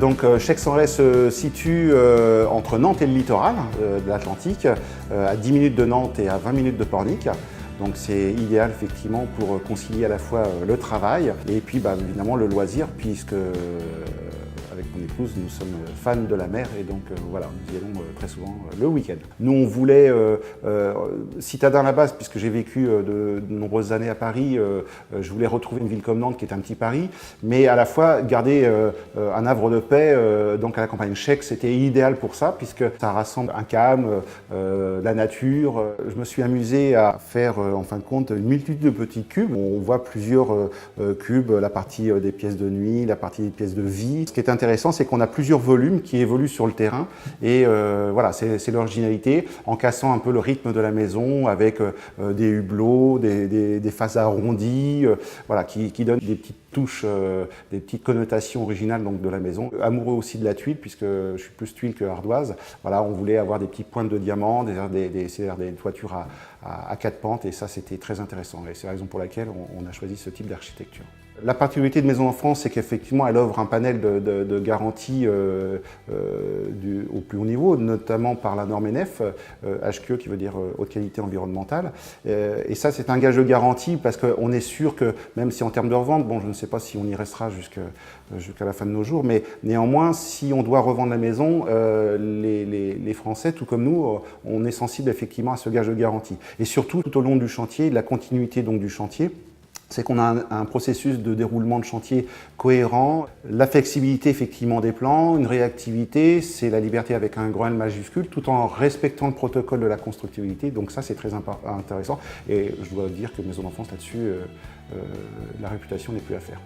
Donc Chaix-en-Ray se situe entre Nantes et le littoral de l'Atlantique, à 10 minutes de Nantes et à 20 minutes de Pornic. Donc c'est idéal effectivement pour concilier à la fois le travail et puis évidemment le loisir, puisque avec mon épouse nous sommes fans de la mer et donc voilà, nous y allons très souvent le week-end. Nous on voulait, citadin à la base, puisque j'ai vécu de nombreuses années à Paris, je voulais retrouver une ville comme Nantes qui est un petit Paris, mais à la fois garder un havre de paix donc à la campagne. Chaix, c'était idéal pour ça, puisque ça rassemble un calme, la nature. Je me suis amusé à faire en fin de compte une multitude de petits cubes. On voit plusieurs cubes, la partie des pièces de nuit, la partie des pièces de vie. Ce qui est intéressant, c'est qu'on a plusieurs volumes qui évoluent sur le terrain et voilà, c'est l'originalité, en cassant un peu le rythme de la maison avec des hublots, des faces arrondies, voilà, qui donnent des petites touches, des petites connotations originales donc, de la maison. Amoureux aussi de la tuile, puisque je suis plus tuile que ardoise. Voilà, on voulait avoir des petites pointes de diamants, des toitures à 4 pentes, et ça c'était très intéressant. Et c'est la raison pour laquelle on a choisi ce type d'architecture. La particularité de Maison d'Enfance, c'est qu'effectivement, elle offre un panel de garanties au plus haut niveau, notamment par la norme ENEF, HQE qui veut dire haute qualité environnementale. Et ça, c'est un gage de garantie parce qu'on est sûr que, même si en termes de revente, bon, je ne sais pas si on y restera jusqu'à la fin de nos jours, mais néanmoins, si on doit revendre la maison, les Français, tout comme nous, on est sensible effectivement à ce gage de garantie. Et surtout, tout au long du chantier, la continuité donc du chantier, c'est qu'on a un processus de déroulement de chantier cohérent, la flexibilité effectivement des plans, une réactivité, c'est la liberté avec un grand L majuscule, tout en respectant le protocole de la constructibilité. Donc ça, c'est très intéressant. Et je dois dire que Maison d'Enfance, là-dessus, la réputation n'est plus à faire.